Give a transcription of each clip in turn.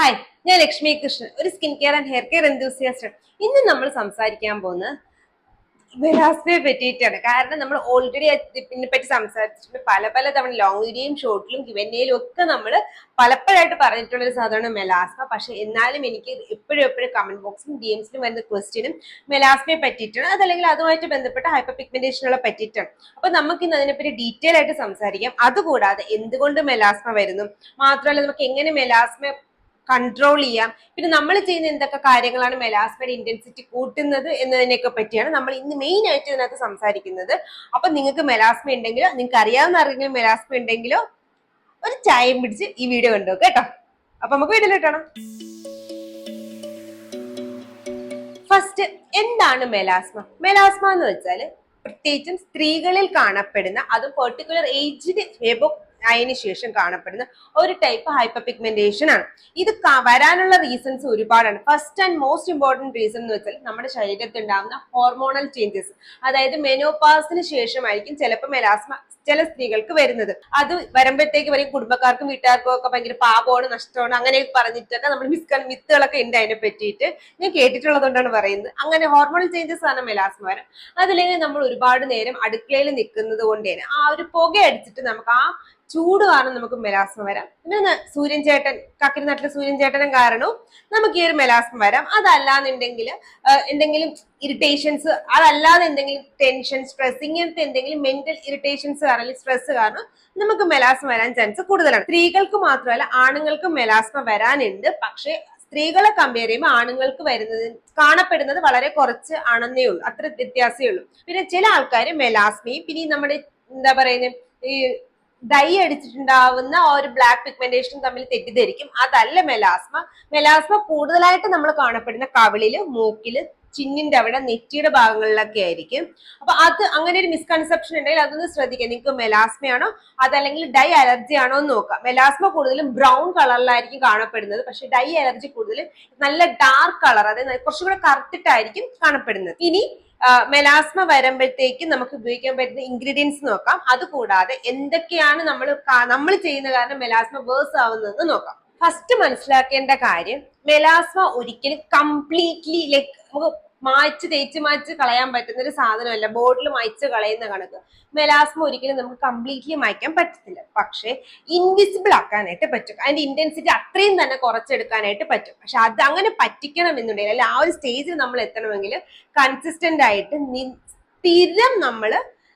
Hi, ഞാൻ ലക്ഷ്മി കൃഷ്ണൻ, ഒരു skin care and hair care enthusiast. ഇന്ന് നമ്മൾ സംസാരിക്കാൻ പോകുന്നത് മെലാസ്മയെ പറ്റിയിട്ടാണ്. കാരണം നമ്മൾ ഓൾറെഡി ഇതിനെ പറ്റി സംസാരിച്ചിട്ടുണ്ട് പല തവണ ലോങ് വീഡിയോയും ഷോർട്ടിലും ക്യുഎൻഎയിലും ഒക്കെ നമ്മൾ പലപ്പോഴായിട്ട് പറഞ്ഞിട്ടുള്ള ഒരു സാധനമാണ് മെലാസ്മ. പക്ഷെ എന്നാലും എനിക്ക് എപ്പോഴും കമന്റ് ബോക്സിലും DMസിലും വരുന്ന ക്വസ്റ്റ്യനും മെലാസ്മയെ പറ്റിയിട്ടാണ്, അതല്ലെങ്കിൽ അതുമായിട്ട് ബന്ധപ്പെട്ട ഹൈപ്പർ പിഗ്മെന്റേഷനുകളെ പറ്റിയിട്ടാണ്. അപ്പൊ നമുക്ക് ഇന്ന് അതിനെപ്പറ്റി ഡീറ്റെയിൽ ആയിട്ട് സംസാരിക്കാം. അതുകൂടാതെ എന്തുകൊണ്ട് മെലാസ്മ വരുന്നു, മാത്രമല്ല നമുക്ക് എങ്ങനെ മെലാസ്മ കൺട്രോൾ ചെയ്യാം, പിന്നെ നമ്മൾ ചെയ്യുന്ന എന്തൊക്കെ കാര്യങ്ങളാണ് മെലാസ്മയുടെ ഇന്റൻസിറ്റി കൂട്ടുന്നത് എന്നതിനെയൊക്കെ പറ്റിയാണ് നമ്മൾ ഇന്ന് മെയിൻ ആയിട്ട് ഇതിനകത്ത് സംസാരിക്കുന്നത്. അപ്പൊ നിങ്ങൾക്ക് മെലാസ്മ ഉണ്ടെങ്കിലോ, നിങ്ങൾക്ക് അറിയാവുന്ന ആരെങ്കിലും മെലാസ്മ ഉണ്ടെങ്കിലോ ഒരു ചായയും പിടിച്ച് ഈ വീഡിയോ കണ്ടു കേട്ടോ. അപ്പൊ നമുക്ക് വീഡിയോയിലിട്ടാണ്. ഫസ്റ്റ്, എന്താണ് മെലാസ്മ? മെലാസ്മ എന്ന് വെച്ചാൽ പ്രത്യേകിച്ചും സ്ത്രീകളിൽ കാണപ്പെടുന്ന, അതും പെർട്ടിക്കുലർ ഏജിന് അതിന് ശേഷം കാണപ്പെടുന്ന ഒരു ടൈപ്പ് ഹൈപ്പർ പിഗ്മെന്റേഷൻ ആണ്. ഇത് വരാനുള്ള റീസൺസ് ഒരുപാടാണ്. First and most important reason എന്ന് വെച്ചാൽ നമ്മുടെ ശരീരത്തിൽ ഉണ്ടാകുന്ന ഹോർമോണൽ ചേഞ്ചസ്. അതായത് മെനോപാസിന് ശേഷമായിരിക്കും ചിലപ്പോൾ മെലാസ്മ ചില സ്ത്രീകൾക്ക് വരുന്നത്. അത് വരുമ്പോഴത്തേക്ക് പറയും കുടുംബക്കാർക്കും വീട്ടുകാർക്കും ഒക്കെ ഭയങ്കര പാപമാണ്, നഷ്ടമാണ്, അങ്ങനെയൊക്കെ പറഞ്ഞിട്ടൊക്കെ നമ്മൾ മിത്തുകളൊക്കെ ഉണ്ട് അതിനെ പറ്റിയിട്ട്. ഞാൻ കേട്ടിട്ടുള്ളതുകൊണ്ടാണ് പറയുന്നത്. അങ്ങനെ ഹോർമോണൽ ചേഞ്ചസ് ആണ് മെലാസ്മ വരാം. അതില്ലെങ്കിൽ നമ്മൾ ഒരുപാട് നേരം അടുക്കളയിൽ നിൽക്കുന്നത് കൊണ്ട് തന്നെ ആ ഒരു പുക അടിച്ചിട്ട് നമുക്ക് ആ ചൂട് കാരണം നമുക്ക് മെലാസ്മ വരാം. പിന്നെ സൂര്യൻ ചേട്ടൻ, കക്കിരി നാട്ടിലെ സൂര്യൻ ചേട്ടനും കാരണവും നമുക്ക് ഈ ഒരു മെലാസ്മ വരാം. അതല്ലാന്നുണ്ടെങ്കിൽ എന്തെങ്കിലും ഇറിറ്റേഷൻസ്, അതല്ലാതെ എന്തെങ്കിലും ടെൻഷൻ, സ്ട്രെസ്, ഇങ്ങനത്തെ എന്തെങ്കിലും മെന്റൽ ഇറിറ്റേഷൻസ് കാരണം, സ്ട്രെസ് കാരണം നമുക്ക് മെലാസ്മ വരാൻ ചാൻസ് കൂടുതലാണ്. സ്ത്രീകൾക്ക് മാത്രമല്ല ആണുങ്ങൾക്കും മെലാസ്മ വരാനുണ്ട്. പക്ഷെ സ്ത്രീകളെ കമ്പയർ ചെയ്യുമ്പോൾ ആണുങ്ങൾക്ക് കാണപ്പെടുന്നത് വളരെ കുറച്ച് ആണെന്നേ ഉള്ളൂ, അത്ര വ്യത്യാസമേ ഉള്ളൂ. പിന്നെ ചില ആൾക്കാർ മെലാസ്മയും പിന്നെ നമ്മുടെ എന്താ പറയുന്നത് ഈ ഡൈ അടിച്ചിട്ടുണ്ടാവുന്ന ഒരു ബ്ലാക്ക് പിഗ്മെന്റേഷനും തമ്മിൽ തെറ്റിദ്ധരിക്കും. അതല്ല മെലാസ്മ. മെലാസ്മ കൂടുതലായിട്ട് നമ്മൾ കാണപ്പെടുന്ന കവിളില്, മൂക്കില്, ചിന്നിന്റെ അവിടെ, നെറ്റിയുടെ ഭാഗങ്ങളിലൊക്കെ ആയിരിക്കും. അപ്പൊ അത് അങ്ങനെ ഒരു മിസ്കൺസെപ്ഷൻ ഉണ്ടെങ്കിൽ അതൊന്ന് ശ്രദ്ധിക്കാം. നിങ്ങൾക്ക് മെലാസ്മയാണോ അതല്ലെങ്കിൽ ഡൈ അലർജി ആണോ എന്ന് നോക്കാം. മെലാസ്മ കൂടുതലും ബ്രൗൺ കളറിലായിരിക്കും കാണപ്പെടുന്നത്. പക്ഷെ ഡൈ അലർജി കൂടുതലും നല്ല ഡാർക്ക് കളർ, അതായത് കുറച്ചും കൂടെ കറുത്തിട്ടായിരിക്കും കാണപ്പെടുന്നത്. ഇനി മെലാസ്മ വരുമ്പോഴത്തേക്ക് നമുക്ക് ഉപയോഗിക്കാൻ പറ്റുന്ന ഇൻഗ്രീഡിയൻസ് നോക്കാം. അതുകൂടാതെ എന്തൊക്കെയാണ് നമ്മൾ ചെയ്യുന്ന കാരണം മെലാസ്മ വേഴ്സ് ആവുന്നതെന്ന് നോക്കാം. ഫസ്റ്റ് മനസ്സിലാക്കേണ്ട കാര്യം, മെലാസ്മ ഒരിക്കലും കംപ്ലീറ്റ്ലി ലൈക്ക് നമുക്ക് തേച്ച് കളയാൻ പറ്റുന്ന ഒരു സാധനമല്ല. ബോട്ടിൽ മായ്ച്ച് കളയുന്ന കണക്ക് മെലാസ്മ ഒരിക്കലും നമുക്ക് കംപ്ലീറ്റ്ലി മായ്ക്കാൻ പറ്റത്തില്ല. പക്ഷെ ഇൻവിസിബിൾ ആക്കാനായിട്ട് പറ്റും. അതിന്റെ ഇന്റൻസിറ്റി അത്രയും തന്നെ കുറച്ചെടുക്കാനായിട്ട് പറ്റും. പക്ഷെ അത് അങ്ങനെ പറ്റിക്കണം എന്നുണ്ടെങ്കിൽ, അല്ലെ ആ ഒരു സ്റ്റേജിൽ നമ്മൾ എത്തണമെങ്കിൽ കൺസിസ്റ്റന്റ് ആയിട്ട് സ്ഥിരം നമ്മൾ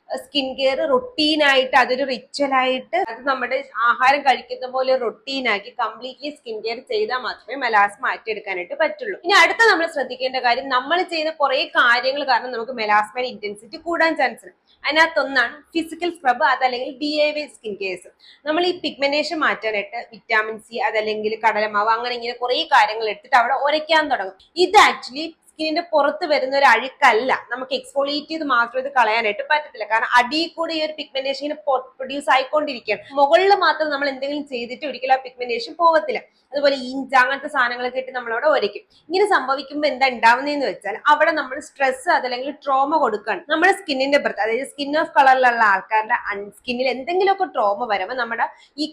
സ്കിൻ കെയർ റൊട്ടീനായിട്ട്, അതൊരു റിച്വലായിട്ട്, അത് നമ്മുടെ ആഹാരം കഴിക്കുന്ന പോലെ റൊട്ടീനാക്കി കംപ്ലീറ്റ്ലി സ്കിൻ കെയർ ചെയ്താൽ മാത്രമേ മെലാസ്മ മാറ്റിയെടുക്കാനായിട്ട് പറ്റുള്ളൂ. ഇനി അടുത്ത നമ്മൾ ശ്രദ്ധിക്കേണ്ട കാര്യം, നമ്മൾ ചെയ്യുന്ന കുറെ കാര്യങ്ങൾ കാരണം നമുക്ക് മെലാസ്മയുടെ ഇന്റൻസിറ്റി കൂടാൻ ചാൻസ് ഉണ്ട്. അതിനകത്തൊന്നാണ് ഫിസിക്കൽ സ്ക്രബ്, അതല്ലെങ്കിൽ DIY സ്കിൻ കെയർസ്. നമ്മൾ ഈ പിഗ്മെന്റേഷൻ മാറ്റാനായിട്ട് വിറ്റാമിൻ സി, അതല്ലെങ്കിൽ കടലമാവ്, അങ്ങനെ ഇങ്ങനെ കുറെ കാര്യങ്ങൾ എടുത്തിട്ട് അവിടെ ഉരയ്ക്കാൻ തുടങ്ങും. ഇത് ആക്ച്വലി സ്കിന്നിന്റെ പുറത്ത് വരുന്ന ഒരു അഴുക്കല്ല. നമുക്ക് എക്സ്ഫോളിയേറ്റ് ചെയ്ത് മാത്രം ഇത് കളയാനായിട്ട് പറ്റത്തില്ല. കാരണം അടിയിൽ കൂടി ഈ ഒരു പിഗ്മെന്റേഷൻ പ്രൊഡ്യൂസ് ആയിക്കൊണ്ടിരിക്കുകയാണ്. മുകളിൽ മാത്രം നമ്മൾ എന്തെങ്കിലും ചെയ്തിട്ട് ഒരിക്കലും ആ പിഗ്മെന്റേഷൻ പോകത്തില്ല. അതുപോലെ ഇഞ്ച, അങ്ങനത്തെ സാധനങ്ങളൊക്കെ ഇട്ട് നമ്മളവിടെ ഉരയ്ക്കും. ഇങ്ങനെ സംഭവിക്കുമ്പോൾ എന്താ ഉണ്ടാവുന്നതെന്ന് വെച്ചാൽ അവിടെ നമ്മൾ സ്ട്രെസ്, അതല്ലെങ്കിൽ ട്രോമ കൊടുക്കുകയാണ്. നമ്മുടെ സ്കിന്നിന്റെ പുറത്ത്, അതായത് സ്കിൻ ഓഫ് കളറിലുള്ള ആൾക്കാരുടെ സ്കിന്നിൽ എന്തെങ്കിലുമൊക്കെ ട്രോമ വരുമ്പോൾ നമ്മുടെ ഈ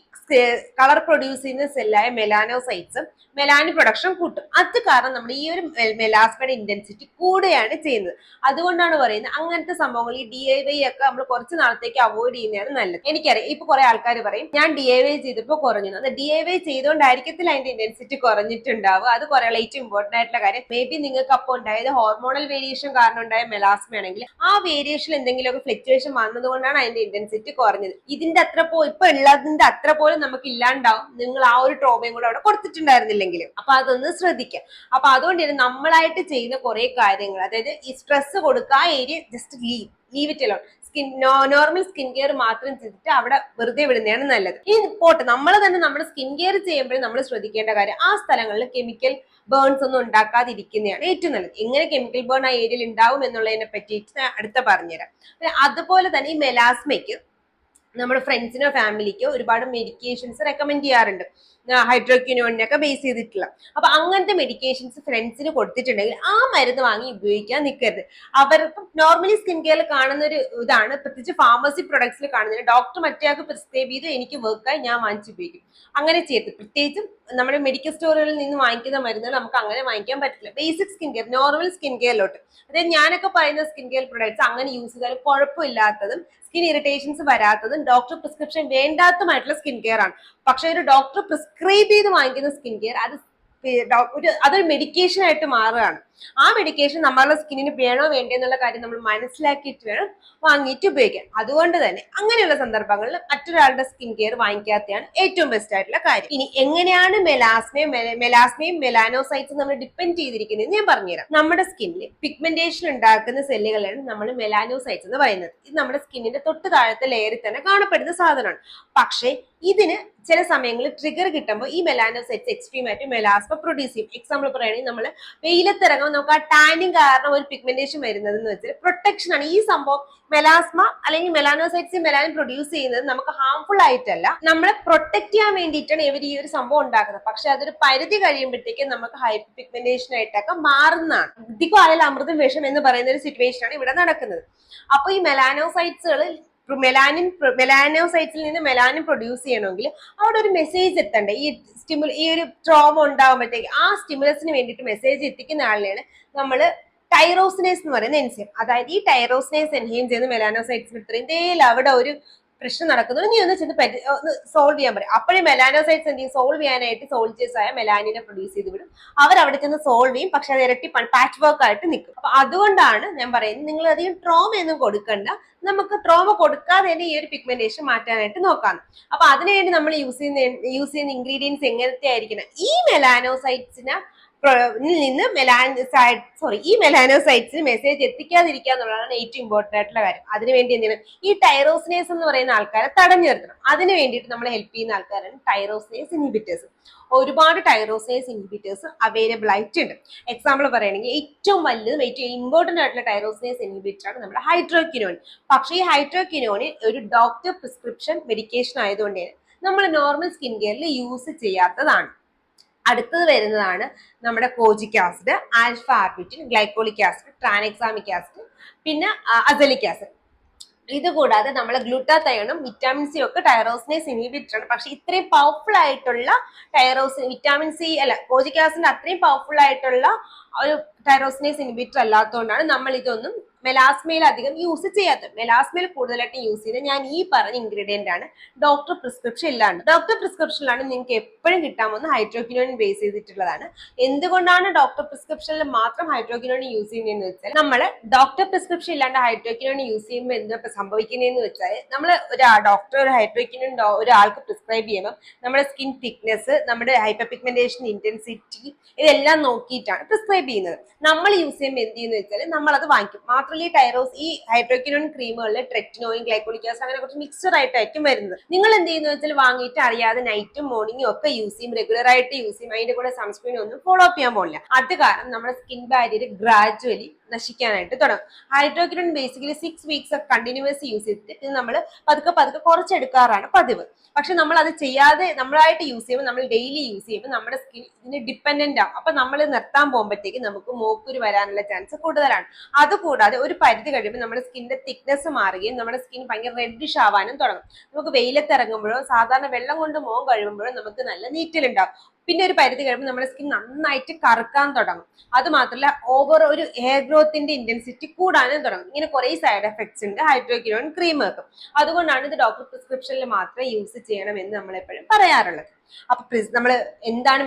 കളർ പ്രൊഡ്യൂസ് ചെയ്യുന്ന സെല്ലായ മെലാനോസൈറ്റ്സും മെലാനി പ്രൊഡക്ഷൻ കൂട്ടും. അത് കാരണം നമ്മുടെ ഈ ഒരു മെലാസ്മയുടെ ഇന്റൻസിറ്റി കൂടുകയാണ് ചെയ്യുന്നത്. അതുകൊണ്ടാണ് പറയുന്നത് അങ്ങനത്തെ സംഭവങ്ങൾ, ഈ DIY ഒക്കെ നമ്മൾ കുറച്ച് നാളത്തേക്ക് അവോയ്ഡ് ചെയ്യുന്നതാണ് നല്ലത്. എനിക്കറിയാം ഇപ്പൊ കുറെ ആൾക്കാർ പറയും ഞാൻ DIY ചെയ്തപ്പോൾ കുറഞ്ഞു. അത് DIY ചെയ്തുകൊണ്ടായിരിക്കത്തില്ല അതിന്റെ ഇന്റൻസിറ്റി കുറഞ്ഞിട്ടുണ്ടാവുക. അത് കുറെ ഏറ്റവും ഇമ്പോർട്ടന്റ് ആയിട്ടുള്ള കാര്യം. മേ ബി നിങ്ങൾക്ക് അപ്പോൾ ഉണ്ടായത് ഹോർമോണൽ വേരിയേഷൻ കാരണം ഉണ്ടായ മെലാസ്മ ആണെങ്കിൽ ആ വേരിയേഷൻ എന്തെങ്കിലുമൊക്കെ ഫ്ലക്ച്വേഷൻ വന്നതുകൊണ്ടാണ് അതിന്റെ ഇന്റൻസിറ്റി കുറഞ്ഞത്. ഇതിന്റെ അത്ര ഇപ്പൊ ഉള്ളതിന്റെ അത്ര പോലും നമുക്ക് ഇല്ലാണ്ടാവും നിങ്ങൾ ആ ഒരു ട്രോമയും കൂടെ അവിടെ കൊടുത്തിട്ടുണ്ടായിരുന്നില്ല. അപ്പൊ അതൊന്ന് ശ്രദ്ധിക്കാം. അപ്പൊ അതുകൊണ്ട് തന്നെ നമ്മളായിട്ട് ചെയ്യുന്ന കുറെ കാര്യങ്ങൾ, അതായത് ഈ സ്ട്രെസ് കൊടുക്കുക, ആ area just leave it alone. Normal skin care മാത്രം ചെയ്തിട്ട് അവിടെ വെറുതെ വിടുന്നതാണ് നല്ലത്. ഈ പോട്ടെ, നമ്മൾ തന്നെ നമ്മുടെ സ്കിൻ കെയർ ചെയ്യുമ്പോഴും നമ്മൾ ശ്രദ്ധിക്കേണ്ട കാര്യം, ആ സ്ഥലങ്ങളിൽ കെമിക്കൽ ബേൺസ് ഒന്നും ഉണ്ടാക്കാതിരിക്കുന്നതാണ് ഏറ്റവും നല്ലത്. എങ്ങനെ കെമിക്കൽ ബേൺ ആ ഏരിയയിൽ ഉണ്ടാവും എന്നുള്ളതിനെ പറ്റിയിട്ട് ഞാൻ അടുത്ത പറഞ്ഞുതരാം. അതുപോലെ തന്നെ ഈ മെലാസ്മയ്ക്ക് നമ്മുടെ ഫ്രണ്ട്സിനോ ഫാമിലിക്കോ ഒരുപാട് മെഡിക്കേഷൻസ് റെക്കമെൻഡ് ചെയ്യാറുണ്ട്. ഹൈഡ്രോക്വിനോണിനൊക്കെ ബേസ് ചെയ്തിട്ടുള്ള. അപ്പൊ അങ്ങനത്തെ മെഡിക്കേഷൻസ് ഫ്രണ്ട്സിന് കൊടുത്തിട്ടുണ്ടെങ്കിൽ ആ മരുന്ന് വാങ്ങി ഉപയോഗിക്കാൻ നിൽക്കരുത്. അവർക്ക് നോർമലി സ്കിൻ കെയറിൽ കാണുന്ന ഒരു ഇതാണ്, പ്രത്യേകിച്ച് ഫാർമസി പ്രൊഡക്ട്സിൽ കാണുന്നത്, ഡോക്ടർ മറ്റേയാൾക്ക് പ്രിസ്ക്രൈബ് ചെയ്ത് എനിക്ക് വർക്കായി ഞാൻ വാങ്ങിച്ച് ഉപയോഗിക്കും. അങ്ങനെ ചെയ്യരുത്. പ്രത്യേകിച്ചും നമ്മുടെ മെഡിക്കൽ സ്റ്റോറുകളിൽ നിന്ന് വാങ്ങിക്കുന്ന മരുന്നുകൾ നമുക്ക് അങ്ങനെ വാങ്ങിക്കാൻ പറ്റില്ല. Basic skin care, normal skin കെയറിലോട്ട്, അതായത് ഞാനൊക്കെ പറയുന്ന സ്കിൻ കെയർ പ്രൊഡക്ട്സ് അങ്ങനെ യൂസ് ചെയ്താൽ കുഴപ്പമില്ലാത്തതും സ്കിൻ ഇറിറ്റേഷൻസ് വരാത്തതും ഡോക്ടർ പ്രിസ്ക്രിപ്ഷൻ വേണ്ടാത്തതുമായിട്ടുള്ള സ്കിൻ കെയർ ആണ്. പക്ഷെ ഒരു ഡോക്ടർ പ്രിസ്ക്രൈബ് ചെയ്ത് വാങ്ങിക്കുന്ന സ്കിൻ കെയർ അതൊരു മെഡിക്കേഷൻ ആയിട്ട് മാറുകയാണ്. ആ മെഡിക്കേഷൻ നമ്മളുടെ സ്കിന്നിന് വേണോ വേണ്ടേ എന്നുള്ള കാര്യം നമ്മൾ മനസ്സിലാക്കിയിട്ട് വേണം വാങ്ങിയിട്ട് ഉപയോഗിക്കാൻ. അതുകൊണ്ട് തന്നെ അങ്ങനെയുള്ള സന്ദർഭങ്ങളിൽ മറ്റൊരാളുടെ സ്കിൻ കെയർ വാങ്ങിക്കാത്തതാണ് ഏറ്റവും ബെസ്റ്റ് ആയിട്ടുള്ള കാര്യം. ഇനി എങ്ങനെയാണ് മെലാസ്മയും മെലാനോസൈറ്റ്സും നമ്മൾ ഡിപ്പെൻഡ് ചെയ്തിരിക്കുന്നത് ഞാൻ പറഞ്ഞുതരാം. നമ്മുടെ സ്കിന്നിൽ പിഗ്മെന്റേഷൻ ഉണ്ടാക്കുന്ന സെല്ലുകളാണ് നമ്മൾ മെലാനോസൈറ്റ്സ് എന്ന് പറയുന്നത്. ഇത് നമ്മുടെ സ്കിന്നിന്റെ തൊട്ട് താഴത്തെ ലെയറിൽ തന്നെ കാണപ്പെടുന്ന സാധനമാണ്. പക്ഷേ ഇതിന് ചില സമയങ്ങളിൽ ട്രിഗർ കിട്ടുമ്പോൾ ഈ മെലാനോസൈറ്റ്സ് എക്സ്ട്രീം ആയിട്ട് മെലാസ്മ പ്രൊഡ്യൂസ് ചെയ്യും. എക്സാമ്പിൾ പറയുകയാണെങ്കിൽ നമ്മൾ വെയിലത്തിറങ്ങുമ്പോൾ നമുക്ക് ആ ടാനിങ് കാരണം ഒരു പിഗ്മെന്റേഷൻ വരുന്നത് എന്ന് വെച്ചാൽ പ്രൊട്ടക്ഷൻ ആണ്. ഈ സംഭവം മെലാസ്മ അല്ലെങ്കിൽ മെലാനോസൈറ്റ്സ് മെലാനിൻ പ്രൊഡ്യൂസ് ചെയ്യുന്നത് നമുക്ക് ഹാർംഫുൾ ആയിട്ടല്ല, നമ്മളെ പ്രൊട്ടക്ട് ചെയ്യാൻ വേണ്ടിയിട്ടാണ് ഇവർ ഈ ഒരു സംഭവം ഉണ്ടാക്കുന്നത്. പക്ഷെ അതൊരു പരിധി കഴിയുമ്പോഴത്തേക്കും നമുക്ക് ഹൈപ്പർ പിഗ്മെന്റേഷൻ ആയിട്ടൊക്കെ മാറുന്നതാണ്. ബുദ്ധിക്കും ആയാലും അമൃതം വിഷം എന്ന് പറയുന്ന ഒരു സിറ്റുവേഷൻ ആണ് ഇവിടെ നടക്കുന്നത്. അപ്പൊ ഈ മെലാനോസൈറ്റ്സുകൾ മെലാനോസൈറ്റ്സിൽ നിന്ന് മെലാനിൻ പ്രൊഡ്യൂസ് ചെയ്യണമെങ്കിൽ അവിടെ ഒരു മെസ്സേജ് എത്തണ്ടേ. ഈ ഒരു ട്രോമ ഉണ്ടാകുമ്പോഴത്തേക്ക് ആ സ്റ്റിമുലസിന് വേണ്ടിയിട്ട് മെസ്സേജ് എത്തിക്കുന്ന ആളിനെയാണ് നമ്മൾ ടൈറോസിനേസ് എന്ന് പറയുന്ന എൻസൈം. അതായത് ഈ ടൈറോസിനേസ് എൻഹൈം ചെയ്യുന്ന മെലാനോസൈറ്റ്സിന് ഇത്രയും അവിടെ ഒരു പ്രശ്നം നടക്കുന്നത് നീ ഒന്ന് ചെന്ന് സോൾവ് ചെയ്യാൻ പറയും. അപ്പോഴേ മെലാനോസൈറ്റ്സ് എന്ത് ചെയ്യും, സോൾവ് ചെയ്യാനായിട്ട് സോൾജേഴ്സ് ആയ മെലാനിനെ പ്രൊഡ്യൂസ് ചെയ്ത് വിടും. അവർ അവിടെ ചെന്ന് സോൾവ് ചെയ്യും, പക്ഷെ അത് ഇരട്ടി പാച്ച് വർക്ക് ആയിട്ട് നിൽക്കും. അപ്പൊ അതുകൊണ്ടാണ് ഞാൻ പറയുന്നത് നിങ്ങൾ അധികം ട്രോമ ഒന്നും കൊടുക്കണ്ട, നമുക്ക് ട്രോമ കൊടുക്കാതെ തന്നെ ഈ ഒരു പിഗ്മെന്റേഷൻ മാറ്റാനായിട്ട് നോക്കാം. അപ്പൊ അതിനുവേണ്ടി നമ്മൾ യൂസ് ചെയ്യുന്ന ഇൻഗ്രീഡിയൻസ് എങ്ങനത്തെ ആയിരിക്കണം, ഈ മെലാനോസൈറ്റ്സിന് നിന്ന് ഈ മെലാനോസൈറ്റ്സിന് മെസ്സേജ് എത്തിക്കാതിരിക്കുക എന്നുള്ളതാണ് ഏറ്റവും ഇമ്പോർട്ടന്റ് ആയിട്ടുള്ള കാര്യം. അതിനുവേണ്ടി എന്താണ് ഈ ടൈറോസിനേസ് എന്ന് പറയുന്ന ആൾക്കാരെ തടഞ്ഞു നിർത്തണം. അതിന് വേണ്ടിയിട്ട് നമ്മളെ ഹെൽപ്പ് ചെയ്യുന്ന ആൾക്കാരാണ് ടൈറോസിനേസ് ഇൻഹിബിറ്റേഴ്സ്. ഒരുപാട് ടൈറോസിനേസ് ഇൻഹിബിറ്റേഴ്സ് അവൈലബിൾ ആയിട്ടുണ്ട്. എക്സാമ്പിൾ പറയുകയാണെങ്കിൽ ഏറ്റവും വലുതും ഏറ്റവും ഇമ്പോർട്ടന്റ് ആയിട്ടുള്ള ടൈറോസിനേസ് ഇൻഹിബിറ്റർ ആണ് നമ്മുടെ ഹൈഡ്രോക്വിനോൺ. പക്ഷേ ഈ ഹൈഡ്രോക്വിനോണിൻ ഒരു ഡോക്ടർ പ്രിസ്ക്രിപ്ഷൻ മെഡിക്കേഷൻ ആയതുകൊണ്ട് നമ്മൾ നോർമൽ സ്കിൻ കെയറിൽ യൂസ് ചെയ്യാത്തതാണ്. അടുത്തത് വരുന്നതാണ് നമ്മുടെ കോജിക് acid, alpha arbutin, glycolic acid, tranexamic acid, പിന്നെ അസലിക് ആസിഡ്. ഇത് കൂടാതെ നമ്മളെ ഗ്ലൂട്ടാതയോണും വിറ്റാമിൻ സി ഒക്കെ ടൈറോസിനേസ് ഇൻഹിബിറ്റർ ആണ്. പക്ഷെ ഇത്രയും പവർഫുൾ ആയിട്ടുള്ള വിറ്റാമിൻ സി അല്ല, കോജിക് ആസിഡ് അത്രയും പവർഫുൾ ആയിട്ടുള്ള ഒരു ടൈറോസിനേസ് ഇൻഹിബിറ്റർ അല്ലാത്തതുകൊണ്ടാണ് നമ്മൾ ഇതൊന്നും മെലാസ്മയിൽ അധികം യൂസ് ചെയ്യാത്തത്. മെലാസ്മയിൽ കൂടുതലായിട്ട് യൂസ് ചെയ്ത് ഞാൻ ഈ പറഞ്ഞ ഇൻഗ്രീഡിയന്റ് ആണ് ഡോക്ടർ പ്രിസ്ക്രിപ്ഷൻ ഇല്ലാണ്ട്. ഡോക്ടർ പ്രിസ്ക്രിപ്ഷനിലാണ് നിങ്ങൾക്ക് എപ്പോഴും കിട്ടാമെന്ന് ഹൈഡ്രോക്വിനോൺ ബേസ് ചെയ്തിട്ടുള്ളതാണ്. എന്തുകൊണ്ടാണ് ഡോക്ടർ പ്രിസ്ക്രിപ്ഷനിൽ മാത്രം ഹൈഡ്രോക്വിനോൺ യൂസ് ചെയ്യുന്നതെന്ന് വെച്ചാൽ, നമ്മൾ ഡോക്ടർ പ്രിസ്ക്രിപ്ഷൻ ഇല്ലാണ്ട് ഹൈഡ്രോക്വിനോൺ യൂസ് ചെയ്യുമ്പോൾ എന്താ സംഭവിക്കുന്നതെന്ന് വെച്ചാൽ, നമ്മൾ ഡോക്ടർ ഒരു ഹൈഡ്രോക്വിനോൺ ഒരാൾക്ക് പ്രിസ്ക്രൈബ് ചെയ്യുമ്പോൾ നമ്മുടെ സ്കിൻ തിക്നെസ്, നമ്മുടെ ഹൈപ്പർ പിഗ്മെന്റേഷൻ ഇന്റൻസിറ്റി ഇതെല്ലാം നോക്കിയിട്ടാണ് പ്രിസ്ക്രൈബ് ചെയ്യുന്നത്. നമ്മൾ യൂസ് ചെയ്യുമ്പോൾ എന്ത് ചെയ്യുന്ന വെച്ചാൽ നമ്മളത് വാങ്ങിക്കും. മാത്രമല്ല ഈ ഹൈഡ്രോക്വിനോൺ ക്രീമുകളിൽ ട്രെറ്റിനോയും ഗ്ലൈക്കോളിക് ആസിഡ് അങ്ങനെ കുറച്ച് മിക്സഡ് ആയിട്ടായിരിക്കും വരുന്നത്. നിങ്ങൾ എന്ത് ചെയ്യുന്ന വെച്ചാൽ വാങ്ങിയിട്ട് അറിയാതെ നൈറ്റും മോർണിംഗും ഒക്കെ യൂസ് ചെയ്യും, റെഗുലർ ആയിട്ട് യൂസ് ചെയ്യും. അതിന്റെ കൂടെ സൺസ്ക്രീൻ ഒന്നും ഫോളോ അപ്പ് ചെയ്യാൻ പോകില്ല. അത് കാരണം നമ്മുടെ സ്കിൻ ബാരിയർ ഗ്രാജുവലി നശിക്കാനായിട്ട് തുടങ്ങും. ഹൈഡ്രോക്വിനോൺ ബേസിക്കലി 6 വീക്സ് ഒക്കെ കണ്ടിന്യൂസ് യൂസ് ചെയ്തിട്ട് നമ്മൾ പതുക്കെ കുറച്ചെടുക്കാറാണ് പതിവ്. പക്ഷെ നമ്മൾ അത് ചെയ്യാതെ നമ്മളായിട്ട് യൂസ് ചെയ്യുമ്പോൾ, നമ്മൾ ഡെയിലി യൂസ് ചെയ്യുമ്പോൾ നമ്മുടെ സ്കിൻ ഇതിന് ഡിപ്പെൻഡന്റ് ആവും. അപ്പൊ നമ്മൾ നിർത്താൻ പോകുമ്പോഴത്തേക്ക് നമുക്ക് മോക്കുരു വരാനുള്ള ചാൻസ് കൂടുതലാണ്. അതുകൂടാതെ ഒരു പരിധി കഴിയുമ്പോൾ നമ്മുടെ സ്കിന്നിന്റെ തിക്നെസ് മാറുകയും നമ്മുടെ സ്കിൻ ഭയങ്കര റെഡിഷ് ആവാനും തുടങ്ങും. നമുക്ക് വെയിലത്ത് ഇറങ്ങുമ്പോഴോ സാധാരണ വെള്ളം കൊണ്ട് മുഖം കഴുകുമ്പോഴോ നമുക്ക് നല്ല നീറ്റലുണ്ടാവും. പിന്നെ ഒരു പരിധി കഴിയുമ്പോൾ നമ്മുടെ സ്കിൻ നന്നായിട്ട് കറുക്കാൻ തുടങ്ങും. അത് മാത്രമല്ല ഓവർ ഒരു ഹെയർ ഗ്രോത്തിന്റെ ഇന്റൻസിറ്റി കൂടാനും തുടങ്ങും. ഇങ്ങനെ കുറെ സൈഡ് എഫക്ട്സ് ഉണ്ട് ഹൈഡ്രോക്വിനോൺ ക്രീമുകൾക്ക്. അതുകൊണ്ടാണ് ഇത് ഡോക്ടർ പ്രിസ്ക്രിപ്ഷനിൽ മാത്രമേ യൂസ് ചെയ്യണം എന്ന് നമ്മൾ എപ്പോഴും പറയാറുള്ളത്. അപ്പൊ നമ്മൾ എന്താണ്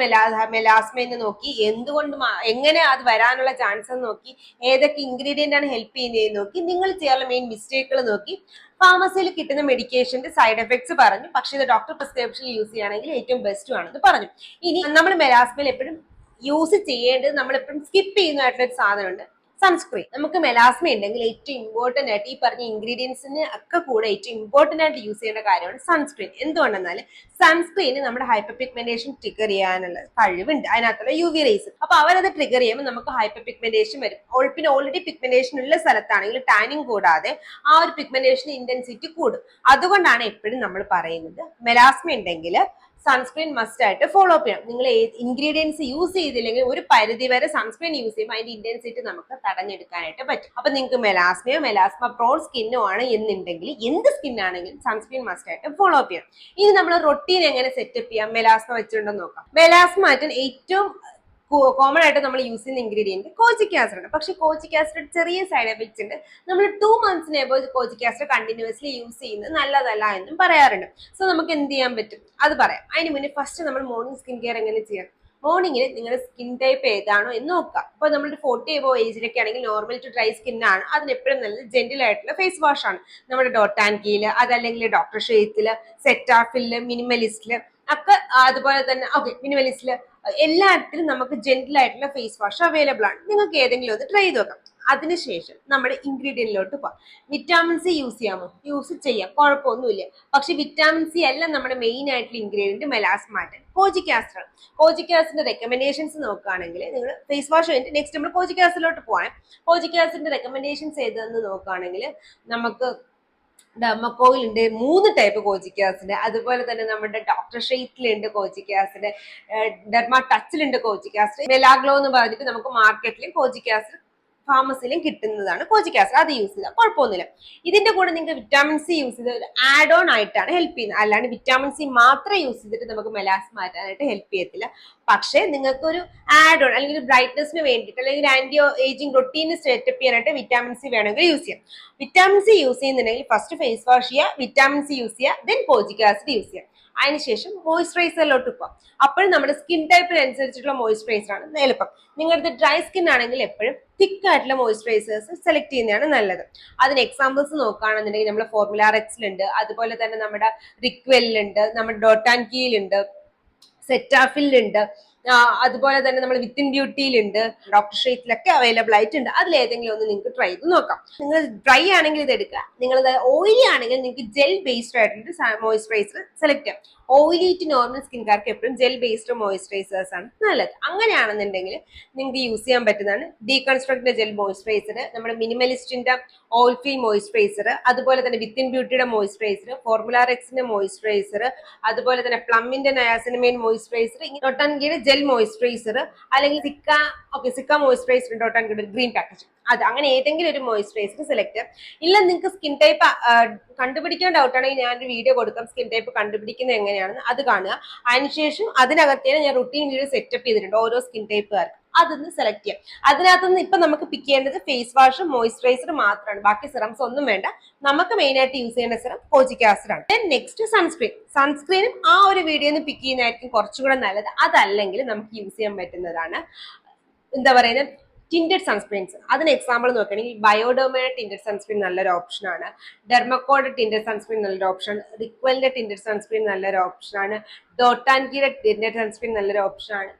മെലാസ്മ എന്ന് നോക്കി, എന്തുകൊണ്ട് എങ്ങനെ അത് വരാനുള്ള ചാൻസ് എന്ന് നോക്കി, ഏതൊക്കെ ഇൻഗ്രീഡിയന്റ് ആണ് ഹെൽപ്പ് ചെയ്യുന്നതെന്ന് നോക്കി, നിങ്ങൾ ചെയ്യാനുള്ള മെയിൻ മിസ്റ്റേക്കുകൾ നോക്കി, ഫാർമസിയിൽ കിട്ടുന്ന മെഡിക്കേഷന്റെ സൈഡ് എഫക്ട്സ് പറഞ്ഞു. പക്ഷെ ഇത് ഡോക്ടർ പ്രിസ്ക്രിപ്ഷനിൽ യൂസ് ചെയ്യുകയാണെങ്കിൽ ഏറ്റവും ബെസ്റ്റും ആണെന്ന് പറഞ്ഞു. ഇനി നമ്മൾ മെലാസ്മയിൽ എപ്പോഴും യൂസ് ചെയ്യേണ്ടത്, നമ്മൾ എപ്പോഴും സ്കിപ്പ് ചെയ്യുന്നതായിട്ടുള്ള ഒരു സാധനമുണ്ട്, സൺസ്ക്രീൻ. നമുക്ക് മെലാസ്മ ഉണ്ടെങ്കിൽ ഏറ്റവും ഇമ്പോർട്ടന്റ് ആയിട്ട് ഈ പറഞ്ഞ ഇൻഗ്രീഡിയൻസിന് ഒക്കെ കൂടെ ഏറ്റവും ഇമ്പോർട്ടന്റ് ആയിട്ട് യൂസ് ചെയ്യേണ്ട കാര്യമാണ് സൺസ്ക്രീൻ. എന്തുകൊണ്ടെന്നാൽ സൺസ്ക്രീന് നമ്മുടെ ഹൈപ്പർ പിഗ്മെന്റേഷൻ ട്രിഗർ ചെയ്യാനുള്ള കഴിവുണ്ട്, അതിനകത്തുള്ള UV റേസ്. അപ്പൊ അവരത് ട്രിഗർ ചെയ്യുമ്പോൾ നമുക്ക് ഹൈപ്പർ പിഗ്മെന്റേഷൻ വരും. പിന്നെ ഓൾറെഡി പിഗ്മെന്റേഷൻ ഉള്ള സ്ഥലത്താണെങ്കിൽ ടാനിങ് കൂടാതെ ആ ഒരു പിഗ്മെന്റേഷൻ ഇന്റൻസിറ്റി കൂടും. അതുകൊണ്ടാണ് എപ്പോഴും നമ്മൾ പറയുന്നത് മെലാസ്മ ഉണ്ടെങ്കിൽ സൺസ്ക്രീൻ മസ്റ്റ് ആയിട്ട് ഫോളോ അപ്പ് ചെയ്യണം. നിങ്ങൾ ഇൻഗ്രീഡിയൻസ് യൂസ് ചെയ്തില്ലെങ്കിൽ ഒരു പരിധി വരെ സൺസ്ക്രീൻ യൂസ് ചെയ്യുമ്പോൾ അതിന്റെ ഇന്റൻസിറ്റി നമുക്ക് തടഞ്ഞെടുക്കാനായിട്ട് പറ്റും. അപ്പൊ നിങ്ങൾക്ക് മെലാസ്മയോ മെലാസ്മ പ്രോൺ സ്കിന്നോ ആണ് എന്നുണ്ടെങ്കിൽ എന്ത് സ്കിൻ ആണെങ്കിലും സൺസ്ക്രീൻ മസ്റ്റ് ആയിട്ട് ഫോളോ അപ്പ് ചെയ്യണം. ഇനി നമ്മൾ റൊട്ടീൻ എങ്ങനെ സെറ്റപ്പ് ചെയ്യാം മെലാസ്മ വെച്ചുകൊണ്ടെന്ന് നോക്കാം. മെലാസ്മ മാറ്റാൻ ഏറ്റവും കോമൺ ആയിട്ട് നമ്മൾ യൂസ് ചെയ്യുന്ന ഇൻഗ്രീഡിയന്റ് കോജിക് ആസിഡ് ആണ്. പക്ഷെ കോജിക് ആസിഡ് ചെറിയ സൈഡ് എഫക്ട്സ് ഉണ്ട്. നമ്മൾ 2 months കോജിക് ആസിഡ് കണ്ടിന്യൂസ്ലി യൂസ് ചെയ്യുന്നത് നല്ലതല്ല എന്നും പറയാറുണ്ട്. സോ നമുക്ക് എന്ത് ചെയ്യാൻ പറ്റും അത് പറയാം. അതിന് മുന്നേ ഫസ്റ്റ് നമ്മൾ മോർണിംഗ് സ്കിൻ കെയർ എങ്ങനെ ചെയ്യാം. മോർണിംഗിൽ നിങ്ങളുടെ സ്കിൻ ടൈപ്പ് ഏതാണോ എന്ന് നോക്കുക. അപ്പോൾ നമ്മുടെ 40 above ഏജിലൊക്കെ ആണെങ്കിൽ നോർമൽ ടു ഡ്രൈ സ്കിൻ ആണ്. അതിന് എപ്പോഴും നല്ലത് ജെന്റിൽ ആയിട്ടുള്ള ഫേസ് വാഷ് ആണ്. നമ്മുടെ ഡോട്ട് ആൻഡ് കീല്, അതല്ലെങ്കിൽ ഡോക്ടർ ഷെയ്ത്തില്, സെറ്റാഫില്, മിനിമലിസ്റ്റില് ഒക്കെ, അതുപോലെ തന്നെ മിനിമലിസ്റ്റില് എല്ലാത്തിലും നമുക്ക് ജെന്റിൽ ആയിട്ടുള്ള ഫേസ് വാഷ് അവൈലബിൾ ആണ്. നിങ്ങൾക്ക് ഏതെങ്കിലും ഒന്ന് ട്രൈ ചെയ്ത് നോക്കാം. അതിനുശേഷം നമ്മുടെ ഇൻഗ്രീഡിയന്റിലോട്ട് പോകാം. വിറ്റാമിൻ സി യൂസ് ചെയ്യാമോ? യൂസ് ചെയ്യാം, കുഴപ്പമൊന്നുമില്ല. പക്ഷെ വിറ്റാമിൻ സി അല്ല നമ്മുടെ മെയിൻ ആയിട്ടുള്ള ഇൻഗ്രീഡിയന്റ് മെലാസ്മാറ്റൻ, കോജിക് ആസിഡ് ആണ്. കോജിക് ആസിഡിന്റെ റെക്കമെൻഡേഷൻസ് നോക്കുകയാണെങ്കിൽ നിങ്ങൾ ഫേസ് വാഷ് കഴിഞ്ഞിട്ട് നെക്സ്റ്റ് നമ്മൾ കോജിക് ആസിഡിലോട്ട് പോകാം. കോജിക് ആസിഡിന്റെ റെക്കമെൻഡേഷൻസ് ഏതെന്ന് നോക്കുകയാണെങ്കിൽ നമുക്ക് ഡെർമക്കോയിൽ ഉണ്ട് 3 ടൈപ്പ് കോജിക് ആസിഡ്, അതുപോലെ തന്നെ നമ്മുടെ ഡോക്ടർ ഷെയ്റ്റിലുണ്ട് കോജിക് ആസിഡ്, ഡെർമ ടച്ചിലുണ്ട് കോജിക് ആസിഡ്, മെലാഗ്ലോ എന്ന് പറഞ്ഞിട്ട് നമുക്ക് മാർക്കറ്റിലും കോജിക് ആസിഡ് ഫാർമസിയിലും കിട്ടുന്നതാണ് കോജിക് ആസിഡ്. അത് യൂസ് ചെയ്താൽ കുഴപ്പമൊന്നുമില്ല. ഇതിന്റെ കൂടെ നിങ്ങൾക്ക് വിറ്റാമിൻ സി യൂസ് ചെയ്ത് ഒരു ആഡ് ഓൺ ആയിട്ടാണ് ഹെൽപ്പ് ചെയ്യുന്നത്. അല്ലാണ്ട് വിറ്റാമിൻ സി മാത്രം യൂസ് ചെയ്തിട്ട് നമുക്ക് മെലാസ് മാറ്റാനായിട്ട് ഹെൽപ്പ് ചെയ്യത്തില്ല. പക്ഷേ നിങ്ങൾക്ക് ഒരു ആഡ് ഓൺ അല്ലെങ്കിൽ ബ്രൈറ്റ്നസിന് വേണ്ടിയിട്ട് അല്ലെങ്കിൽ ആന്റി ഏജിങ് റൊട്ടീന് സെറ്റപ്പ് ചെയ്യാനായിട്ട് വിറ്റാമിൻ സി വേണമെങ്കിൽ യൂസ് ചെയ്യാം. വിറ്റാമിൻ സി യൂസ് ചെയ്യുന്നുണ്ടെങ്കിൽ ഫസ്റ്റ് ഫേസ് വാഷ് ചെയ്യുക, വിറ്റാമിൻ സി യൂസ് ചെയ്യുക, ദെൻ കോജിക് ആസിഡ് യൂസ് ചെയ്യുക. അതിനുശേഷം മോയ്സ്ചറൈസറിലോട്ട് പോകാം. അപ്പോഴും നമ്മുടെ സ്കിൻ ടൈപ്പിനനുസരിച്ചിട്ടുള്ള മോയ്സ്ചറൈസർ ആണ് എളുപ്പം. നിങ്ങളുടെ ഡ്രൈ സ്കിൻ ആണെങ്കിൽ എപ്പോഴും തിക്ക് ആയിട്ടുള്ള മോയ്സ്ചറൈസേഴ്സ് സെലക്ട് ചെയ്യുന്നതാണ് നല്ലത്. അതിന് എക്സാമ്പിൾസ് നോക്കുകയാണെന്നുണ്ടെങ്കിൽ നമ്മുടെ ഫോർമുല റെക്സിലുണ്ട്, അതുപോലെ തന്നെ നമ്മുടെ റിക്വെല്ലുണ്ട്, നമ്മുടെ ഡോട്ട് ആൻഡ് കീലുണ്ട്, സെറ്റാഫിലുണ്ട്, അതുപോലെ തന്നെ നമ്മൾ വിത്തിൻ ബ്യൂട്ടിയിലുണ്ട്, ഡോക്ടർ ഷെയ്റ്റിലൊക്കെ അവൈലബിൾ ആയിട്ടുണ്ട്. അതിലേതെങ്കിലും ഒന്ന് നിങ്ങൾക്ക് ട്രൈ ചെയ്ത് നോക്കാം. നിങ്ങൾ ഡ്രൈ ആണെങ്കിൽ ഇത് എടുക്കുക. നിങ്ങൾ ഓയിലി ആണെങ്കിൽ നിങ്ങൾക്ക് ജെൽ ബേസ്ഡ് ആയിട്ടുള്ള മോയ്സ്ചറൈസർ സെലക്ട് ചെയ്യാം. ഓയിലി ടു നോർമൽ സ്കിൻകാർക്ക് എപ്പോഴും ജെൽ ബേസ്ഡ് മോയ്സ്ചറൈസേഴ്സ് ആണ് നല്ലത്. അങ്ങനെയാണെന്നുണ്ടെങ്കിൽ നിങ്ങൾക്ക് യൂസ് ചെയ്യാൻ പറ്റുന്നതാണ് ഡീകൺസ്ട്രക്റ്റിന്റെ ജെൽ മോയ്സ്ചറൈസർ, നമ്മുടെ മിനിമലിസ്റ്റിന്റെ ഓയിൽ ഫ്രീ മോയ്സ്ചറൈസർ, അതുപോലെ തന്നെ വിത്തിൻ ബ്യൂട്ടിയുടെ മോയ്സ്ചറൈസർ, ഫോർമുല റെക്സിന്റെ മോയ്സ്ചറൈസർ, അതുപോലെ തന്നെ പ്ലമ്മിന്റെ നയാസിനമൈൻ മോയ്സ്ചറൈസർ, ഡോട്ടാൻകിയുടെ ജെൽ മോയ്സ്ചറൈസർ, അല്ലെങ്കിൽ സിക്ക മോയ്സ്ചറൈസർ ഡോട്ടാൻകിയുടെ ഗ്രീൻ പാക്കേജ്, അത് അങ്ങനെ ഏതെങ്കിലും ഒരു മോയ്സ്ചറൈസർ സെലക്ട് ചെയ്യാം. ഇല്ല നിങ്ങൾക്ക് സ്കിൻ ടൈപ്പ് കണ്ടുപിടിക്കാൻ ഡൗട്ട് ആണെങ്കിൽ ഞാനൊരു വീഡിയോ കൊടുക്കാം സ്കിൻ ടൈപ്പ് കണ്ടുപിടിക്കുന്നത് എങ്ങനെയാണെന്ന്, അത് കാണുക. അതിനുശേഷം അതിനകത്തേന് ഞാൻ റുട്ടീൻ വീഡിയോ സെറ്റപ്പ് ചെയ്തിട്ടുണ്ട് ഓരോ സ്കിൻ ടൈപ്പുകാർക്ക്, അതൊന്ന് സെലക്ട് ചെയ്യാം. അതിനകത്തുനിന്ന് ഇപ്പൊ നമുക്ക് പിക്ക് ചെയ്യേണ്ടത് ഫേസ് വാഷും മോയ്സ്ചറൈസറും മാത്രമാണ്. ബാക്കി സിറംസ് ഒന്നും വേണ്ട. നമുക്ക് മെയിൻ ആയിട്ട് യൂസ് ചെയ്യേണ്ട സിറം കോജിക് ആസിഡ് ആണ്. നെക്സ്റ്റ് സൺസ്ക്രീനും ആ ഒരു വീഡിയോ ഒന്ന് പിക്ക് ചെയ്യുന്നതായിരിക്കും കുറച്ചുകൂടെ നല്ലത്. അതല്ലെങ്കിൽ നമുക്ക് യൂസ് ചെയ്യാൻ പറ്റുന്നതാണ് എന്താ പറയുന്നത് ടിൻറ്റഡ് സൺസ്ക്രീൻസ്. അതിന് എക്സാമ്പിൾ നോക്കുകയാണെങ്കിൽ ബയോഡെർമയുടെ ടിൻറ്റഡ് സൺസ്ക്രീൻ നല്ലൊരു ഓപ്ഷനാണ്, ഡെർമക്കോയുടെ ടിൻറ്റഡ് സൺസ്ക്രീൻ നല്ലൊരു ഓപ്ഷൻ, റിക്വലിന്റെ ടിൻറ്റഡ് സൺസ്ക്രീൻ നല്ലൊരു ഓപ്ഷനാണ്, ഡോട്ടാൻകിയുടെ ടിൻറ്റഡ് സൺസ്ക്രീൻ നല്ലൊരു ഓപ്ഷനാണ്,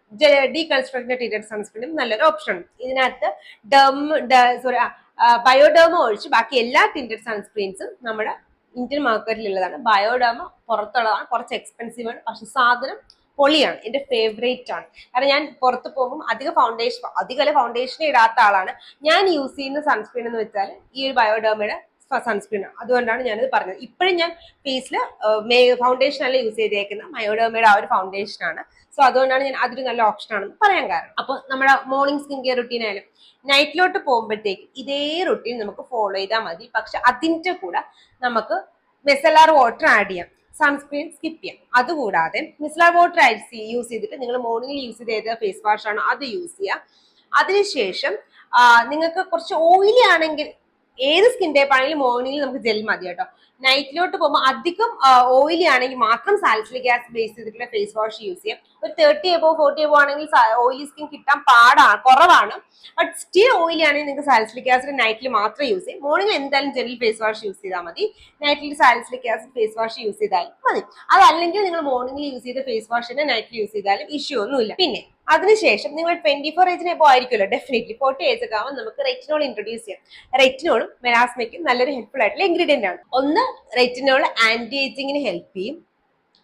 ഡീകൺസ്ട്രക്റ്റിന്റെ ടിൻറ്റഡ് സൺസ്ക്രീനും നല്ലൊരു ഓപ്ഷനാണ്. ഇതിനകത്ത് ബയോഡെർമ ഒഴിച്ച് ബാക്കി എല്ലാ ടിൻറ്റഡ് സൺസ്ക്രീൻസും നമ്മുടെ ഇന്ത്യൻ മാർക്കറ്റിലുള്ളതാണ്. ബയോഡെർമ പുറത്തുള്ളതാണ്, കുറച്ച് എക്സ്പെൻസീവ് ആണ്, പക്ഷെ സാധനം പൊളിയാണ്, എന്റെ ഫേവറേറ്റ് ആണ്. കാരണം ഞാൻ പുറത്ത് പോകുമ്പോൾ അധികം ഫൗണ്ടേഷൻ ഇടാത്ത ആളാണ്. ഞാൻ യൂസ് ചെയ്യുന്ന സൺസ്ക്രീൻ എന്ന് വെച്ചാൽ ഈ ഒരു ബയോഡെർമയുടെ സൺസ്ക്രീൻ ആണ്. അതുകൊണ്ടാണ് ഞാനത് പറഞ്ഞത്. ഇപ്പോഴും ഞാൻ ഫേസിൽ ഫൗണ്ടേഷൻ അല്ല യൂസ് ചെയ്തേക്കുന്നത്, ബയോഡെർമയുടെ ആ ഒരു ഫൗണ്ടേഷൻ ആണ്. സോ അതുകൊണ്ടാണ് ഞാൻ അതൊരു നല്ല ഓപ്ഷൻ ആണെന്ന് പറയാൻ കാരണം. അപ്പൊ നമ്മുടെ മോർണിംഗ് സ്കിൻ കെയർ റുട്ടീൻ ആയാലും നൈറ്റിലോട്ട് പോകുമ്പോഴത്തേക്ക് ഇതേ റുട്ടീൻ നമുക്ക് ഫോളോ ചെയ്താൽ മതി. പക്ഷെ അതിന്റെ കൂടെ നമുക്ക് മിസലാർ വാട്ടർ ആഡ് ചെയ്യാം, സൺസ്ക്രീൻ സ്കിപ്പ് ചെയ്യാം. അതുകൂടാതെ മിസലാർ വാട്ടർ യൂസ് ചെയ്തിട്ട് നിങ്ങൾ മോർണിംഗിൽ യൂസ് ചെയ്ത ഫേസ് വാഷ് ആണോ അത് യൂസ് ചെയ്യുക. അതിനുശേഷം നിങ്ങൾക്ക് കുറച്ച് ഓയിലി ആണെങ്കിൽ ഏത് സ്കിൻ ടൈപ്പ് ആണെങ്കിലും മോർണിംഗിൽ നമുക്ക് ജെൽ മതി കേട്ടോ. നൈറ്റിലോട്ട് പോകുമ്പോൾ അധികം ഓയിലി ആണെങ്കിൽ മാത്രം സാലിസിലിക് ആസിഡ് ബേസ് ചെയ്തിട്ടുള്ള ഫേസ് വാഷ് യൂസ് ചെയ്യാം. ഒരു 30 above 40 above ആണെങ്കിൽ ഓയിലി സ്കിൻ കിട്ടാൻ കുറവാണ്. ബട്ട് സ്റ്റിൽ ഓയിലി ആണെങ്കിൽ നിങ്ങൾക്ക് സാലിസിലിക് ആസിഡ് നൈറ്റിൽ മാത്രം യൂസ് ചെയ്യും. മോർണിംഗിൽ എന്തായാലും ജെൽ ഫേസ് വാഷ് യൂസ് ചെയ്താൽ മതി, നൈറ്റിൽ salicylic acid face wash use ചെയ്താലും മതി. അതല്ലെങ്കിൽ നിങ്ങൾ മോർണിംഗിൽ യൂസ് ചെയ്ത ഫേസ് വാഷ് തന്നെ നൈറ്റിൽ യൂസ് ചെയ്താലും ഇഷ്യൂ ഒന്നുമില്ല. പിന്നെ അതിനുശേഷം നിങ്ങൾ 24 ഏജിന് എബോ ആയിരിക്കുമല്ലോ, ഡെഫിനറ്റ്ലി 40 ഏജ് ഒക്കെ ആവുമ്പോൾ നമുക്ക് റെറ്റിനോൾ ഇൻട്രൊഡ്യൂസ് ചെയ്യാം. റെറ്റിനോളും മെലാസ്മയ്ക്കും നല്ലൊരു ഹെൽപ്ഫുൾ ആയിട്ടുള്ള ഇൻഗ്രീഡിയന്റ് ആണ്. ഒന്ന്, റെറ്റിനോൾ ആന്റി ഏജിങ്ങിന് ഹെൽപ്പ് ചെയ്യും,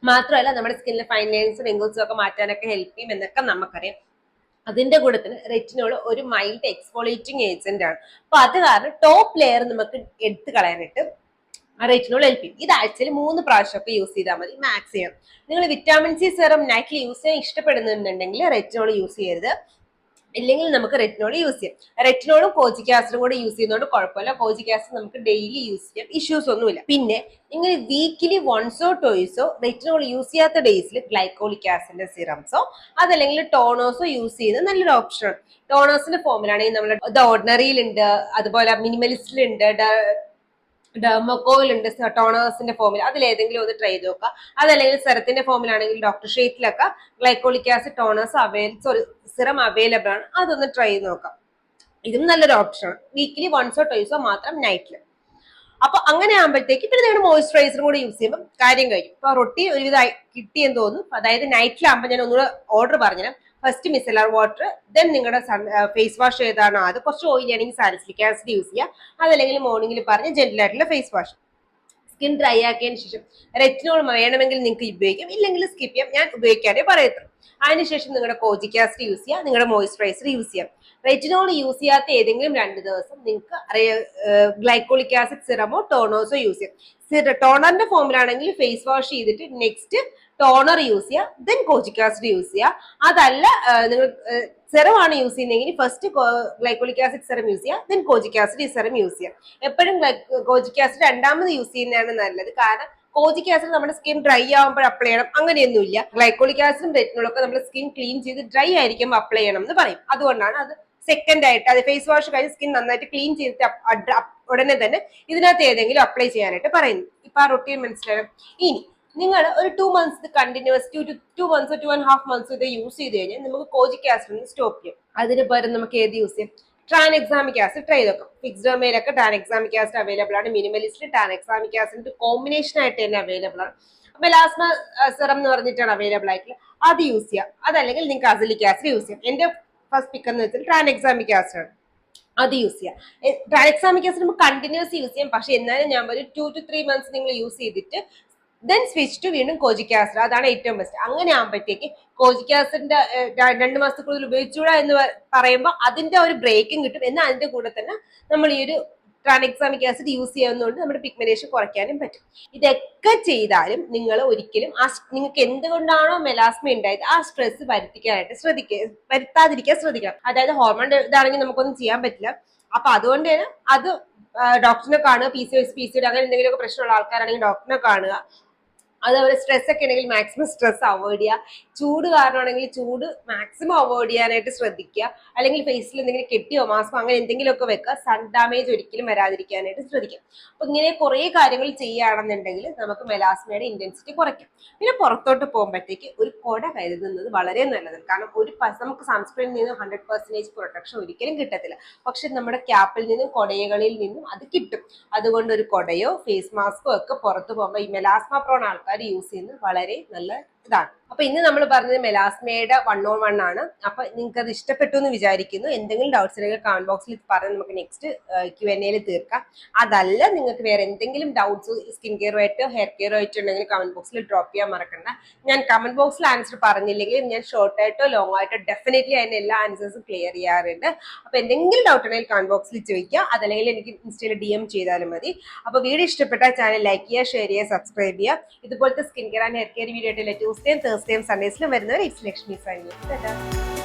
മാത്രമല്ല നമ്മുടെ സ്കിന്നിലെ ഫൈൻ ലൈൻസും റിങ്കിൾസും ഒക്കെ മാറ്റാനൊക്കെ ഹെൽപ്പ് ചെയ്യും എന്നൊക്കെ നമുക്കറിയാം. അതിന്റെ കൂടെ തന്നെ റെറ്റിനോൾ ഒരു മൈൽഡ് എക്സ്ഫോളിയേറ്റിംഗ് ഏജന്റ് ആണ്. അപ്പൊ അത് കാരണം ടോപ്പ് ലെയർ നമുക്ക് എടുത്തു കളയാനായിട്ട് റെറ്റിനോൾ ഹെൽപ്പ് ചെയ്യും. ഇത് ആഴ്ചയിൽ 3 പ്രാവശ്യമൊക്കെ യൂസ് ചെയ്താൽ മതി മാക്സിമം. നിങ്ങൾ വിറ്റാമിൻ സി സെറം നൈറ്റിൽ യൂസ് ചെയ്യാൻ ഇഷ്ടപ്പെടുന്നുണ്ടെങ്കിൽ റെറ്റിനോൾ യൂസ് ചെയ്യരുത്. ഇല്ലെങ്കിൽ നമുക്ക് റെറ്റിനോൾ യൂസ് ചെയ്യാം. റെറ്റിനോളും കോജിക് ആസിഡും കൂടെ യൂസ് ചെയ്യുന്നതുകൊണ്ട് കുഴപ്പമില്ല. കോജിക് ആസിഡ് നമുക്ക് ഡെയിലി യൂസ് ചെയ്യാം, ഇഷ്യൂസ് ഒന്നുമില്ല. പിന്നെ നിങ്ങൾ വീക്കിലി വൺസോ ടോയ്സോ റെറ്റിനോൾ യൂസ് ചെയ്യാത്ത ഡേയ്സിൽ ഗ്ലൈക്കോളിക് ആസിഡിന്റെ സിറംസോ അതല്ലെങ്കിൽ ടോണോസോ യൂസ് ചെയ്യുന്നത് നല്ലൊരു ഓപ്ഷനാണ്. ടോണോസിന്റെ ഫോമിലാണെങ്കിൽ നമ്മൾ ദ ഓർഡിനറിയിലുണ്ട്, അതുപോലെ മിനിമലിസ്റ്റിലുണ്ട്, ഡെർമോക്കോയിൽ ഉണ്ട് ടോണേഴ്സിന്റെ ഫോമിൽ. അതിലേതെങ്കിലും ഒന്ന് ട്രൈ ചെയ്ത് നോക്കുക. അതല്ലെങ്കിൽ സെറത്തിന്റെ ഫോമിലാണെങ്കിൽ ഡോക്ടർ ഷേറ്റിലൊക്കെ glycolic acid toners serum available ആണ്. അതൊന്ന് ട്രൈ ചെയ്ത് നോക്കാം. ഇതും നല്ലൊരു ഓപ്ഷനാണ്. വീക്കിലി വൺസോ ടോയ്സോ മാത്രം നൈറ്റിൽ. അപ്പൊ അങ്ങനെ ആകുമ്പോഴത്തേക്ക് പിന്നെ നിങ്ങളുടെ മോയ്സ്ചറൈസറും കൂടെ യൂസ് ചെയ്യുമ്പോൾ കാര്യം കഴിയും. ഇപ്പൊ റൊട്ടി ഒരുവിധം കിട്ടിയെന്ന് തോന്നുന്നു. അതായത് നൈറ്റിലാകുമ്പോൾ ഞാൻ ഒന്നുകൂടെ ഓർഡർ പറഞ്ഞുതരാം. ഫസ്റ്റ് മിസലർ വാട്ടർ, ദെൻ നിങ്ങളുടെ ഫേസ് വാഷ് ഏതാണോ അത്, കുറച്ച് ഓയിലി ആണെങ്കിൽ സാലിസിലിക് ആസിഡ് യൂസ് ചെയ്യുക. അതല്ലെങ്കിൽ മോർണിംഗിൽ പറഞ്ഞ് ജെന്റിൽ ആയിട്ടുള്ള ഫേസ് വാഷ്. സ്കിൻ ഡ്രൈ ആക്കിയതിന് ശേഷം റെറ്റിനോൾ വേണമെങ്കിൽ നിങ്ങൾക്ക് ഉപയോഗിക്കാം, ഇല്ലെങ്കിൽ സ്കിപ്പ് ചെയ്യാം. ഞാൻ ഉപയോഗിക്കാനേ പറയത്തുള്ളൂ. അതിനുശേഷം നിങ്ങളുടെ കോജിക് ആസിഡ് യൂസ് ചെയ്യുക, നിങ്ങളുടെ മോയ്സ്ചറൈസർ യൂസ് ചെയ്യാം. റെറ്റിനോൾ യൂസ് ചെയ്യാത്ത ഏതെങ്കിലും 2 ദിവസം നിങ്ങൾക്ക് ഗ്ലൈക്കോളിക് ആസിഡ് സിറമോ ടോണോസോ യൂസ് ചെയ്യാം. ടോണറിന്റെ ഫോമിലാണെങ്കിൽ ഫേസ് വാഷ് ചെയ്തിട്ട് നെക്സ്റ്റ് ടോണർ യൂസ് ചെയ്യുക, ദെൻ കോജിക് ആസിഡ് യൂസ് ചെയ്യുക. അതല്ല നിങ്ങൾ സെറമാണ് യൂസ് ചെയ്യുന്നതെങ്കിൽ first glycolic acid serum use ചെയ്യുക, then kojic acid serum use ചെയ്യുക. എപ്പോഴും കോജിക് ആസിഡ് രണ്ടാമത് യൂസ് ചെയ്യുന്നതാണ് നല്ലത്. കാരണം കോജിക് ആസിഡ് നമ്മുടെ സ്കിൻ ഡ്രൈ ആവുമ്പോൾ അപ്ലൈ ചെയ്യണം, അങ്ങനെയൊന്നുമില്ല. ഗ്ലൈക്കോളിക് ആസിഡും റെറ്റിനോളൊക്കെ നമ്മുടെ സ്കിൻ ക്ലീൻ ചെയ്ത് ഡ്രൈ ആയിരിക്കുമ്പോൾ അപ്ലൈ ചെയ്യണം എന്ന് പറയും. അതുകൊണ്ടാണ് അത് സെക്കൻഡ് ആയിട്ട്, അത് ഫേസ് വാഷ് കഴിഞ്ഞ് സ്കിൻ നന്നായിട്ട് ക്ലീൻ ചെയ്തിട്ട് ഉടനെ തന്നെ ഇതിനകത്ത് ഏതെങ്കിലും അപ്ലൈ ചെയ്യാനായിട്ട് പറയുന്നു. ഇപ്പൊ ആ റൊട്ടീൻ മനസ്സിലായോ? ഇനി നിങ്ങൾ ഒരു 2 months കണ്ടിന്യൂസ് 2 months 2.5 months ഇത് യൂസ് ചെയ്ത് കഴിഞ്ഞാൽ നമുക്ക് കോജിക് ആസിഡ് സ്റ്റോപ്പ് ചെയ്യും. അതിന് പകരം നമുക്ക് ഏത് യൂസ് ചെയ്യും? ട്രാൻഎക്സാമിക് ആസിഡ് ട്രൈ ചെയ്ത് നോക്കാം. ഫിക്സ്ഡോമയിലൊക്കെ ട്രാൻഎക്സാമിക് ആസിഡ് അവൈലബിൾ ആണ്. മിനിമലിസ്റ്റിൽ ട്രാൻഎക്സാമിക് ആസിഡ് കോമ്പിനേഷൻ ആയിട്ട് തന്നെ അവൈലബിൾ ആണ്. മെലാസ്മ സെറം എന്ന് പറഞ്ഞിട്ടാണ് അവൈലബിൾ ആയിട്ടുള്ളത്. അത് യൂസ് ചെയ്യാം. അതല്ലെങ്കിൽ നിങ്ങൾക്ക് അസിലിക് ആസിഡ് യൂസ് ചെയ്യാം. എന്റെ ഫസ്റ്റ് പിക്ക് എന്ന് വെച്ചാൽ ട്രാൻഎക്സാമിക് ആസിഡ് ആണ്, അത് യൂസ് ചെയ്യാം. ട്രാൻഎക്സാമിക് ആസിഡ് നമുക്ക് കണ്ടിന്യൂസ് യൂസ് ചെയ്യാം. പക്ഷെ എന്നാലും ഞാൻ ഒരു 2 to 3 months നിങ്ങൾ യൂസ് ചെയ്തിട്ട് ദെൻ സ്വിച്ച് ടു വീണ്ടും കോജിക് ആസിഡ്. അതാണ് ഏറ്റവും ബെസ്റ്റ്. അങ്ങനെ ആകുമ്പോഴത്തേക്ക് കോജിക് ആസിഡിന്റെ 2 മാസത്തിൽ കൂടുതൽ ഉപയോഗിച്ചുകൂടാ എന്ന് പറയുമ്പോൾ അതിന്റെ ഒരു ബ്രേക്കും കിട്ടും. എന്നാൽ അതിന്റെ കൂടെ തന്നെ നമ്മൾ ഈ ഒരു ട്രാൻഎക്സാമിക് ആസിഡ് യൂസ് ചെയ്യുന്നതുകൊണ്ട് നമ്മുടെ പിഗ്മെന്റേഷൻ കുറയ്ക്കാനും പറ്റും. ഇതൊക്കെ ചെയ്താലും നിങ്ങൾ ഒരിക്കലും നിങ്ങൾക്ക് എന്തുകൊണ്ടാണോ മെലാസ്മ ഉണ്ടായത് ആ സ്ട്രെസ് വരുത്താതിരിക്കാൻ ശ്രദ്ധിക്കണം. അതായത് ഹോർമോൺ ഇതാണെങ്കിൽ നമുക്കൊന്നും ചെയ്യാൻ പറ്റില്ല. അപ്പൊ അതുകൊണ്ട് തന്നെ അത് ഡോക്ടറിനെ കാണുക. PCOD അങ്ങനെ എന്തെങ്കിലുമൊക്കെ പ്രശ്നമുള്ള ആൾക്കാരാണെങ്കിൽ ഡോക്ടറിനെ കാണുക. അതേപോലെ സ്ട്രെസ് ഒക്കെ ഉണ്ടെങ്കിൽ മാക്സിമം സ്ട്രെസ് അവോയ്ഡ് ചെയ്യുക. ചൂട് കാരണമാണെങ്കിൽ ചൂട് മാക്സിമം അവോയ്ഡ് ചെയ്യാനായിട്ട് ശ്രദ്ധിക്കുക. അല്ലെങ്കിൽ ഫേസിൽ എന്തെങ്കിലും കെട്ടിയോ മാസ്കോ അങ്ങനെ എന്തെങ്കിലുമൊക്കെ വെക്കുക. സൺ ഡാമേജ് ഒരിക്കലും വരാതിരിക്കാനായിട്ട് ശ്രദ്ധിക്കുക. അപ്പൊ ഇങ്ങനെ കുറെ കാര്യങ്ങൾ ചെയ്യുകയാണെന്നുണ്ടെങ്കിൽ നമുക്ക് മെലാസ്മയുടെ ഇന്റൻസിറ്റി കുറയ്ക്കാം. പിന്നെ പുറത്തോട്ട് പോകുമ്പോഴത്തേക്ക് ഒരു കുട കരുതുന്നത് വളരെ നല്ലതാണ്. കാരണം നമുക്ക് സൺസ്ക്രീനിൽ നിന്നും 100% പ്രൊട്ടക്ഷൻ ഒരിക്കലും കിട്ടത്തില്ല. പക്ഷെ നമ്മുടെ ക്യാപ്പിൽ നിന്നും കൊടയകളിൽ നിന്നും അത് കിട്ടും. അതുകൊണ്ട് ഒരു കൊടയോ ഫേസ് മാസ്കോ ഒക്കെ പുറത്ത് പോകുമ്പോൾ ഈ മെലാസ്മ പ്രോൺ ആൾക്കാർ യൂസ് ചെയ്യുന്നത് വളരെ നല്ല ഇതാണ്. അപ്പൊ ഇന്ന് നമ്മൾ പറഞ്ഞത് മെലാസ്മയുടെ 1on1 ആണ്. അപ്പൊ നിങ്ങൾക്ക് അത് ഇഷ്ടപ്പെട്ടു എന്ന് വിചാരിക്കുന്നു. എന്തെങ്കിലും ഡൗട്ട്സ് ഉണ്ടെങ്കിൽ കമന്റ് ബോക്സിൽ പറഞ്ഞ് നമുക്ക് നെക്സ്റ്റ് Q&A തീർക്കാം. അതല്ല നിങ്ങൾക്ക് വേറെ എന്തെങ്കിലും ഡൗട്ട്സ് സ്കിൻ കെയർ ആയിട്ടോ ഹെയർ കെയർ ആയിട്ടോ ഉണ്ടെങ്കിൽ കമന്റ് ബോക്സിൽ ഡ്രോപ്പ് ചെയ്യാൻ മറക്കണ്ട. ഞാൻ കമന്റ് ബോക്സിൽ ആൻസർ പറഞ്ഞില്ലെങ്കിൽ ഞാൻ ഷോർട്ട് ആയിട്ടോ ലോങ് ആയിട്ടോ ഡെഫിനറ്റ്ലി അതിന്റെ എല്ലാ ആൻസേഴ്സും ക്ലിയർ ചെയ്യാറുണ്ട്. അപ്പൊ എന്തെങ്കിലും ഡൗട്ട് ഉണ്ടെങ്കിൽ കമന്റ് ബോക്സിൽ ചോദിക്കുക. അതല്ലെങ്കിൽ എനിക്ക് ഇൻസ്റ്റയിൽ DM ചെയ്താലും മതി. അപ്പൊ വീഡിയോ ഇഷ്ടപ്പെട്ടാൽ ചാനൽ ലൈക്ക് ചെയ്യുക, ഷെയർ ചെയ്യുക, സബ്സ്ക്രൈബ് ചെയ്യുക. ഇതുപോലത്തെ skin care and hair care video ആയിട്ട് ട്യൂസ്ഡേയും തേഴ്സ്ഡേയും സൺഡേസിലും വരുന്നവർ ഇറ്റ്സ് ലക്ഷ്മി സൈനിങ്.